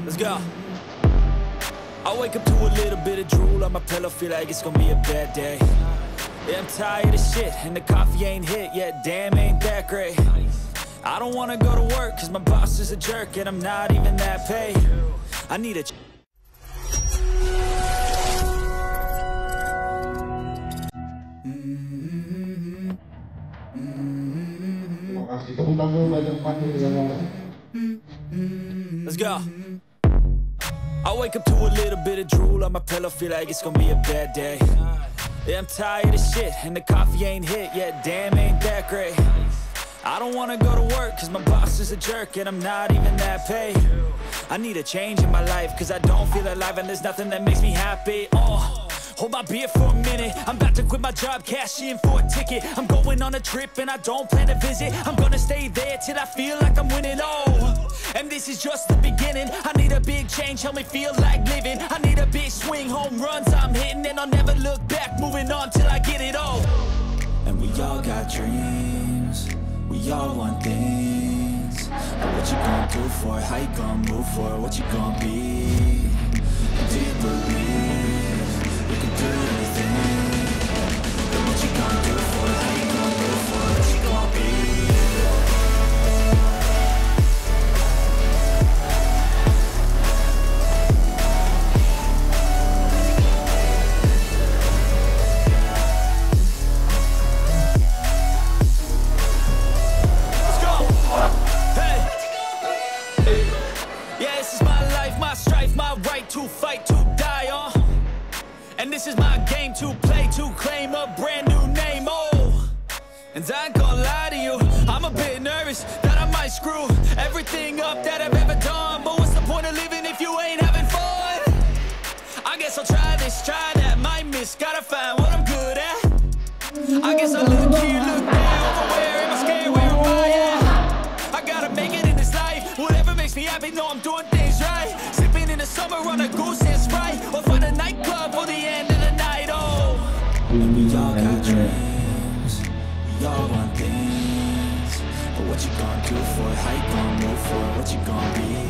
Let's go. I wake up to a little bit of drool on my pillow, feel like it's gonna be a bad day. Yeah, I'm tired of shit, and the coffee ain't hit yet, damn, ain't that great. I don't wanna go to work, cause my boss is a jerk, and I'm not even that paid. I need a Let's go. I wake up to a little bit of drool on my pillow, feel like it's gonna be a bad day. Yeah, I'm tired of shit, and the coffee ain't hit yet, damn, ain't that great. I don't wanna go to work, cause my boss is a jerk, and I'm not even that paid. I need a change in my life, cause I don't feel alive, and there's nothing that makes me happy. Hold my beer for a minute, I'm about to quit my job, cash in for a ticket. I'm going on a trip and I don't plan to visit. I'm gonna stay there till I feel like I'm winning, and this is just the beginning. I need a big change, help me feel like living. I need a big swing, home runs I'm hitting, and I'll never look back, moving on till I get it all. And we all got dreams, we all want things, but what you gonna do for it? How you gonna move for it? What you gonna be? And do you believe you can do anything? But what you gonna do for it? How you gonna move for it? What you gonna be? To fight, to die on, and this is my game to play, to claim a brand new name, and I ain't gonna lie to you, I'm a bit nervous that I might screw everything up that I've ever done, but what's the point of living if you ain't having fun? I guess I'll try this, try that, might miss, gotta find what I'm good at. I guess I'll look here, look there, over where am I scared, where am I at? I gotta make it in this life, whatever makes me happy, know I'm doing things right. In the summer on a goose and Sprite, or find a nightclub for the end of the night, And we all got dreams, we all want things, but what you gonna do for it? How you gonna move for it? What you gonna be?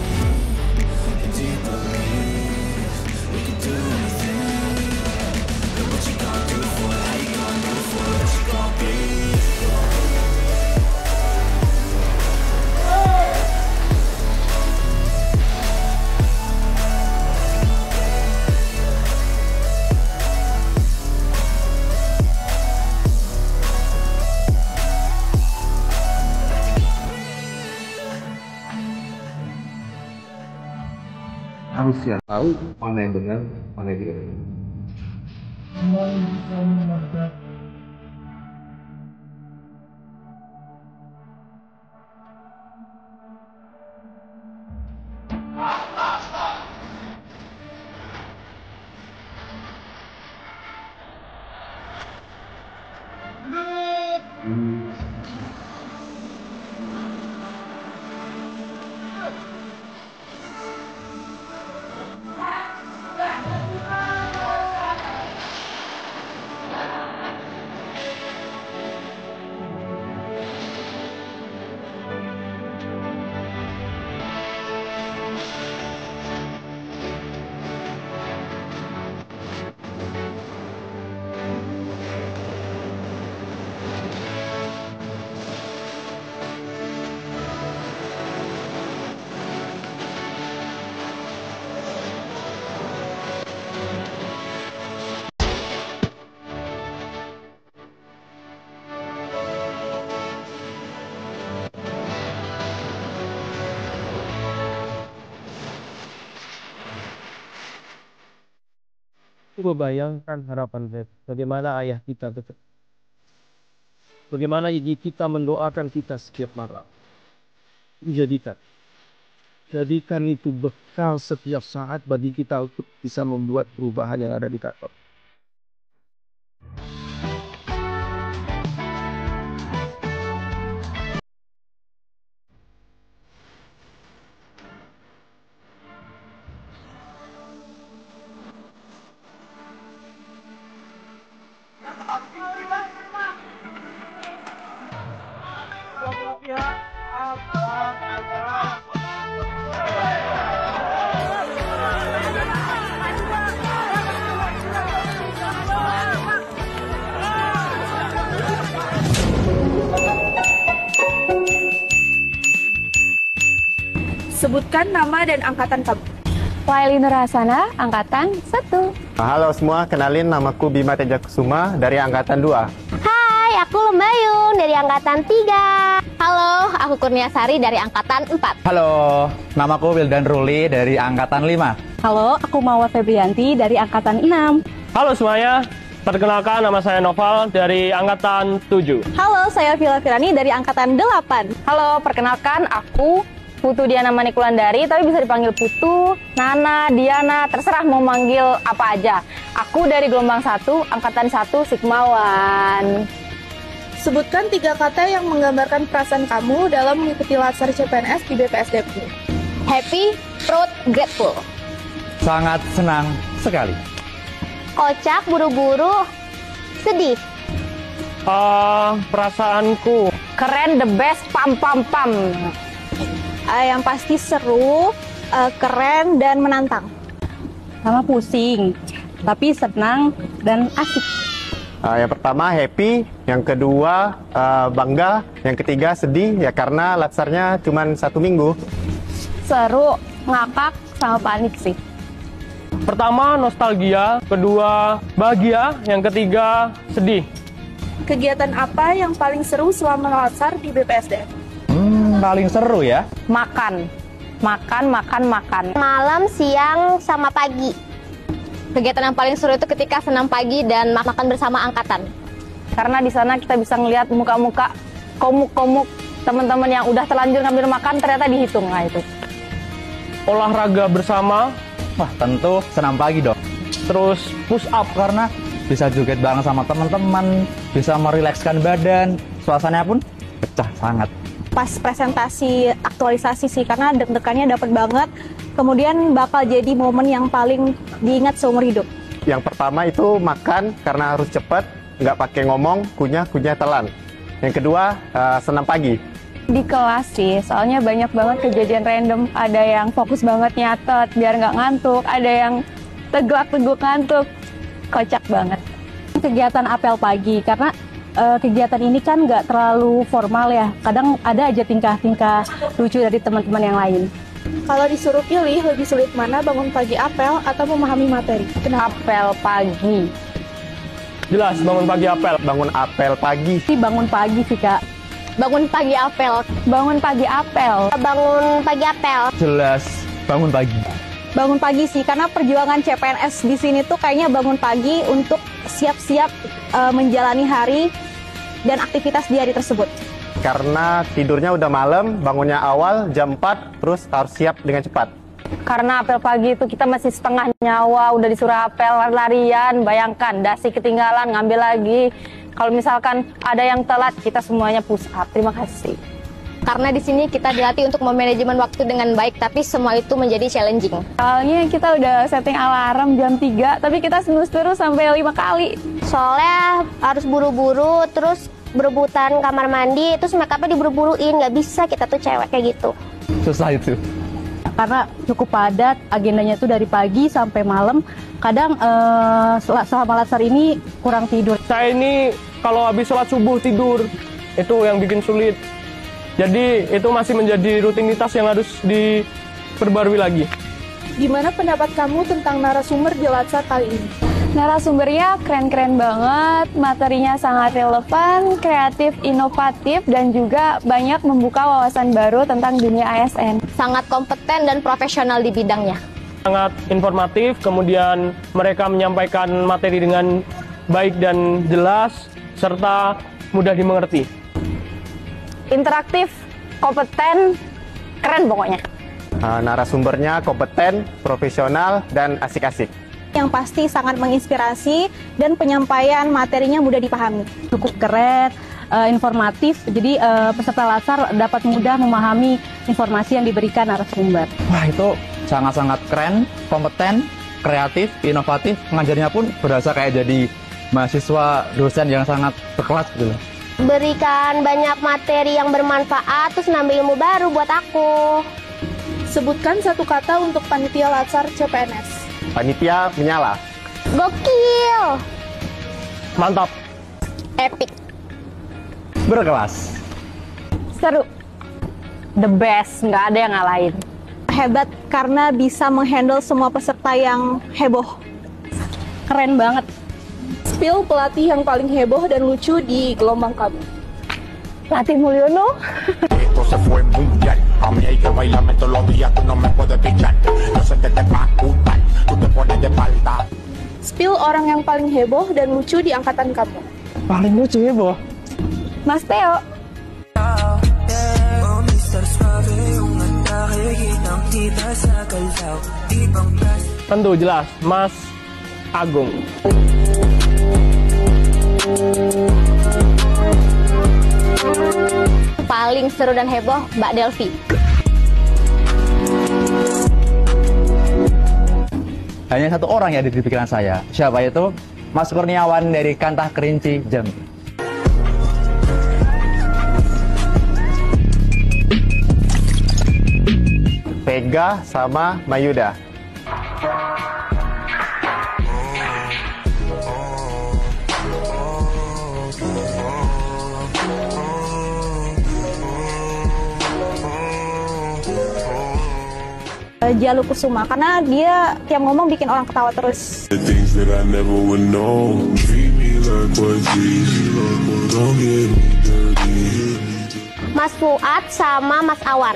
And do you believe we can do anything? But what you gonna do for it? How you gonna move for it? What you gonna be? Harus ya tahu mana yang benar, mana yang tidak. Semua bisa menabrak. Coba bayangkan harapan Beb, bagaimana ayah kita bagaimana kita mendoakan kita setiap malam. Jadikan itu bekal setiap saat bagi kita untuk bisa membuat perubahan yang ada di kantor. Sebutkan nama dan angkatan kamu. Laili Nurhasana, angkatan 1. Halo semua, kenalin namaku Bima Teja Kusuma dari angkatan 2. Hai, aku Lembayung dari angkatan 3. Halo, aku Kurnia Sari dari angkatan 4. Halo, namaku Wildan Ruli dari angkatan 5. Halo, aku Mawar Febrianti dari angkatan 6. Halo semuanya, perkenalkan nama saya Noval dari angkatan 7. Halo, saya Vila Firani dari angkatan 8. Halo, perkenalkan aku Putu Diana Manikulandari, tapi bisa dipanggil Putu, Nana, Diana, terserah mau manggil apa aja. Aku dari gelombang 1, angkatan 1, Sigmawan. Sebutkan 3 kata yang menggambarkan perasaan kamu dalam mengikuti latsar CPNS di BPSDM. Happy, proud, grateful. Sangat senang sekali. Kocak, buru-buru, sedih. Perasaanku Keren, the best, pam pam pam. Yang pasti seru, keren, dan menantang. Sama pusing, tapi senang dan asik. Yang pertama happy, yang kedua bangga, yang ketiga sedih ya karena latsarnya cuma 1 minggu. Seru, ngakak, sama panik sih. pertama nostalgia, kedua bahagia, yang ketiga sedih. Kegiatan apa yang paling seru selama latsar di BPSDM? Paling seru ya. Makan. Malam, siang, sama pagi. Kegiatan yang paling seru itu ketika senam pagi dan makan bersama angkatan. Karena di sana kita bisa ngelihat muka-muka komuk-komuk teman-teman yang udah terlanjur ngambil makan ternyata dihitung. Nah itu. Olahraga bersama, Wah, tentu senam pagi dong. terus push up. Karena bisa joget bareng sama teman-teman, bisa merilekskan badan, suasananya pun pecah sangat. Pas presentasi aktualisasi sih, karena deg-degannya dapet banget. Kemudian bakal jadi momen yang paling diingat seumur hidup. Yang pertama itu makan karena harus cepat, nggak pakai ngomong, kunyah telan. Yang kedua senam pagi. Di kelas sih, soalnya banyak banget kejadian random. Ada yang fokus banget nyatet biar nggak ngantuk, ada yang tegak-teguk ngantuk. Kocak banget. Kegiatan apel pagi, karena kegiatan ini kan nggak terlalu formal ya. Kadang ada aja tingkah-tingkah lucu dari teman-teman yang lain. Kalau disuruh pilih, lebih sulit mana bangun pagi apel atau memahami materi? Kenapa? Apel pagi. Jelas bangun pagi apel. Bangun apel pagi. Sih bangun pagi sih Kak. Bangun pagi apel. Bangun pagi apel. Bangun pagi apel. Jelas bangun pagi. Bangun pagi sih, karena perjuangan CPNS di sini tuh kayaknya bangun pagi untuk siap-siap menjalani hari dan aktivitas di hari tersebut. Karena tidurnya udah malam, bangunnya awal jam 4, terus harus siap dengan cepat. Karena apel pagi itu kita masih setengah nyawa, udah disuruh apel larian, bayangkan dasi ketinggalan, ngambil lagi. Kalau misalkan ada yang telat, kita semuanya push up. Terima kasih. Karena di sini kita dilatih untuk memanajemen waktu dengan baik, tapi semua itu menjadi challenging. Soalnya kita udah setting alarm jam 3, tapi kita snooze terus sampai 5 kali. Soalnya harus buru-buru, terus berebutan kamar mandi, terus make upnya diburu-buruin. Nggak bisa kita tuh cewek kayak gitu. Susah itu. Karena cukup padat, agendanya tuh dari pagi sampai malam. Kadang selama latsar ini kurang tidur. Saya ini kalau habis sholat subuh tidur, itu yang bikin sulit. Jadi itu masih menjadi rutinitas yang harus diperbarui lagi. Gimana pendapat kamu tentang narasumber di latsar kali ini? Narasumbernya keren-keren banget, materinya sangat relevan, kreatif, inovatif, dan juga banyak membuka wawasan baru tentang dunia ASN. Sangat kompeten dan profesional di bidangnya. Sangat informatif, kemudian mereka menyampaikan materi dengan baik dan jelas, serta mudah dimengerti. Interaktif, kompeten, keren pokoknya. Narasumbernya kompeten, profesional, dan asik-asik. Yang pasti sangat menginspirasi dan penyampaian materinya mudah dipahami. Cukup keren, informatif, jadi peserta latsar dapat mudah memahami informasi yang diberikan narasumber. Wah, itu sangat-sangat keren, kompeten, kreatif, inovatif. Pengajarnya pun berasa kayak jadi mahasiswa dosen yang sangat berkelas gitu loh. Berikan banyak materi yang bermanfaat, terus nambah ilmu baru buat aku. Sebutkan 1 kata untuk panitia latsar CPNS. Panitia menyala. Gokil. Mantap. Epic. Berkelas. Seru. The best, nggak ada yang ngalahin. hebat karena bisa menghandle semua peserta yang heboh. Keren banget. Spill pelatih yang paling heboh dan lucu di gelombang kami. Pelatih Mulyono. Spill orang yang paling heboh dan lucu di angkatan kamu. Paling lucu heboh. Mas Theo. Tentu jelas, Mas Agung. Paling seru dan heboh Mbak Delvi. Hanya satu orang yang ada di pikiran saya. Siapa itu? Mas Kurniawan dari Kantah Kerinci, Jambi. Vega sama Mayuda. Jalu Kusuma karena dia tiap ngomong bikin orang ketawa terus. Mas Fuad sama Mas Awan.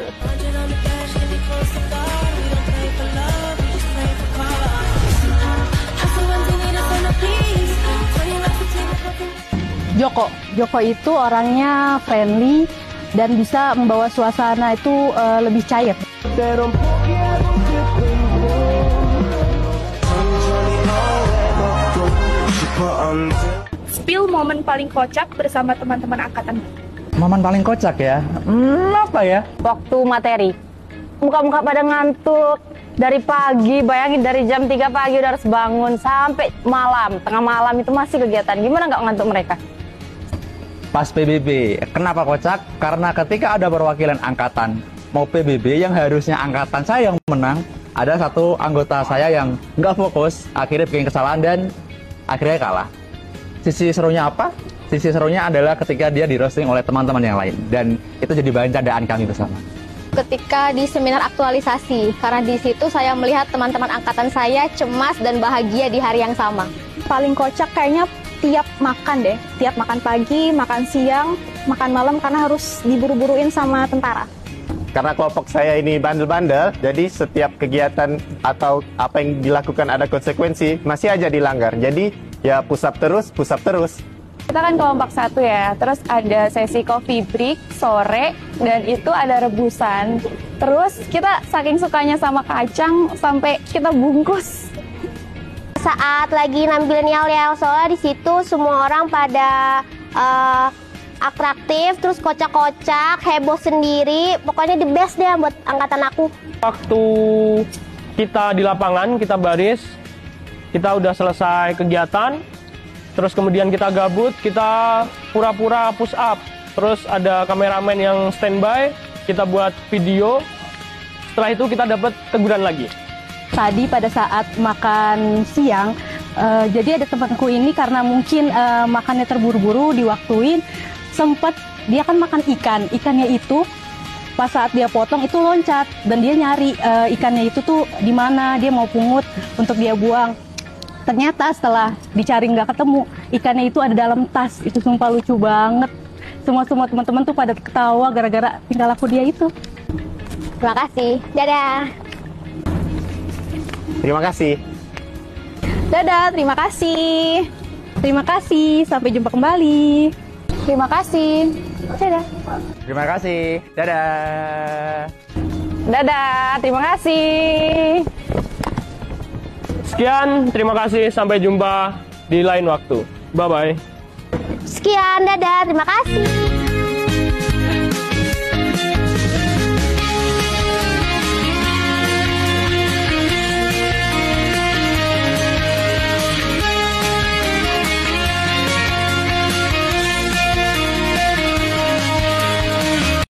Joko itu orangnya friendly dan bisa membawa suasana itu lebih cair. Spill momen paling kocak bersama teman-teman angkatan. Momen paling kocak ya? Apa ya? Waktu materi. Muka-muka pada ngantuk. Dari pagi, bayangin dari jam 3 pagi udah harus bangun sampai malam. Tengah malam itu masih kegiatan. Gimana nggak ngantuk mereka? Pas PBB. Kenapa kocak? Karena ketika ada perwakilan angkatan mau PBB yang harusnya angkatan saya yang menang, ada satu anggota saya yang nggak fokus, akhirnya bikin kesalahan dan akhirnya kalah. Sisi serunya apa? Sisi serunya adalah ketika dia di roasting oleh teman-teman yang lain, dan itu jadi bahan candaan kami bersama. Ketika di seminar aktualisasi, karena di situ saya melihat teman-teman angkatan saya cemas dan bahagia di hari yang sama. Paling kocak kayaknya tiap makan deh, tiap makan pagi, makan siang, makan malam karena harus diburu-buruin sama tentara. Karena kelompok saya ini bandel-bandel, jadi setiap kegiatan atau apa yang dilakukan ada konsekuensi, masih aja dilanggar. Jadi ya push up terus, push up terus. Kita kan kelompok 1 ya, terus ada sesi coffee break sore, dan itu ada rebusan. Terus kita saking sukanya sama kacang, sampai kita bungkus. Saat lagi nampilin yel-yel, soalnya di situ semua orang pada atraktif, terus kocak-kocak, heboh sendiri. Pokoknya the best deh buat angkatan aku. Waktu kita di lapangan, kita baris, kita udah selesai kegiatan, terus kemudian kita gabut, kita pura-pura push up. Terus ada kameramen yang standby, kita buat video. Setelah itu kita dapat teguran lagi. Tadi pada saat makan siang, jadi ada temanku ini karena mungkin makannya terburu-buru, diwaktuin, sempet dia kan makan ikan. Ikannya itu pas saat dia potong itu loncat dan dia nyari ikannya itu tuh di mana, dia mau pungut untuk dia buang. Ternyata setelah dicari nggak ketemu, ikannya itu ada dalam tas. Itu sumpah lucu banget. Semua teman-teman tuh pada ketawa gara-gara tinggal laku dia itu. Terima kasih. Dadah. Terima kasih. Dadah, terima kasih. Terima kasih, sampai jumpa kembali. Terima kasih. Dadah. Terima kasih. Dadah. Dadah, terima kasih. Sekian, terima kasih. Sampai jumpa di lain waktu. Bye-bye. Sekian, dadah. Terima kasih.